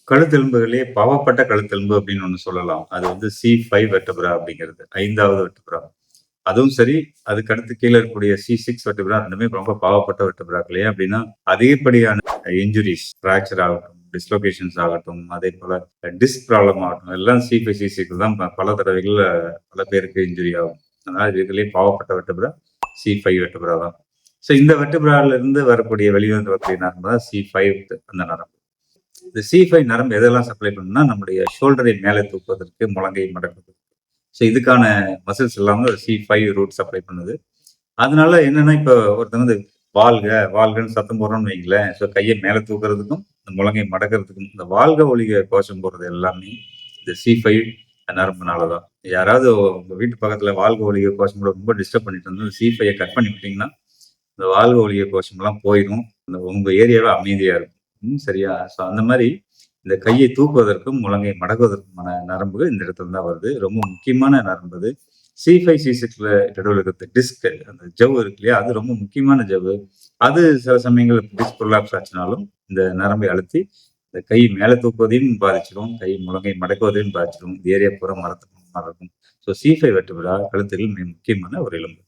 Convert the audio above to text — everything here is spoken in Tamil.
கழுத்தெலும்புகளே பாவப்பட்ட கழுத்தெலும்பு அப்படின்னு ஒண்ணு சொல்லலாம். அது வந்து C5 வெர்டெப்ரா அப்படிங்கிறது. 5வது வெர்டெப்ரா. அதுவும் சரி, அதுக்கடுத்து கீழ இருக்கக்கூடிய C6 வெர்டெப்ரா 2மே ரொம்ப பாவப்பட்ட வெர்டெப்ராக்கள். ஏன் அப்படின்னா, அதிகப்படியான இன்ஜுரீஸ், ஃப்ராக்சர் ஆகட்டும், டிஸ்லோகேஷன்ஸ் ஆகட்டும், அதேபோல டிஸ்க் ப்ராப்ளம் ஆகட்டும், எல்லாம் C5, C6 தான் பல தடவைகள்ல பல பேருக்கு இன்ஜுரி ஆகும். அதனால இதுலயே பாவப்பட்ட வெர்டெப்ரா C5 வெர்டெப்ரா தான். ஸோ இந்த வெர்டெப்ரால இருந்து வரக்கூடிய வெளிவந்து வரக்கூடிய நரம்பு தான் C5 அந்த நரம்பு. இந்த C5 நரம்பு எதெல்லாம் சப்ளை பண்ணும்னா, நம்முடைய ஷோல்டரை மேலே தூக்குவதற்கு, முழங்கை மடக்குவதற்கு. ஸோ இதுக்கான மசில்ஸ் எல்லாமே ஒரு C5 ரூட் சப்ளை பண்ணுது. அதனால என்னன்னா, இப்போ ஒருத்தங்க வந்து வாழ்க, வாழ்கன்னு சத்தம் போடுறோம்னு வைங்களேன். ஸோ கைய மேல தூக்குறதுக்கும், இந்த முழங்கை மடக்குறதுக்கும், இந்த வாழ்க ஒழிக கோஷம் போடுறது எல்லாமே இந்த C5 நரம்புனால தான். யாராவது உங்க வீட்டு பக்கத்துல வாழ்க ஒழிக கோஷம் போட ரொம்ப டிஸ்டர்ப் பண்ணிட்டு இருந்தா, C5 கட் பண்ணி விட்டீங்கன்னா, இந்த வாழ்க ஒழிக கோஷம்லாம் போயிரும். உங்க ஏரியாவே அமைதியா இருக்கும். சரியா? ஸோ அந்த மாரி இந்த கையை தூக்குவதற்கும், முழங்கை மடக்குவதற்குமான நரம்பு இந்த இடத்துல தான் வருது. ரொம்ப முக்கியமான நரம்பு அது. C5, C6ல நடுவுல இருக்கிற டிஸ்க் அந்த ஜவ் இருக்கு இல்லையா? அது ரொம்ப முக்கியமான ஜவ்வு. அது சில சமயங்கள்ல டிஸ்க் ப்ரொலாப்ஸ் ஆச்சுனாலும், இந்த நரம்பை அழுத்தி இந்த கை மேல தூக்குவதையும் பாதிச்சிரும். கை முழங்கை மடக்குவதையும் பாதிச்சிரும். இந்த ஏரியா பூரா மரத்துக்கு மாரி இருக்கும். ஸோ C5 வெர்டெப்ரா கழுத்தில் மிக முக்கியமான ஒரு எலும்பு.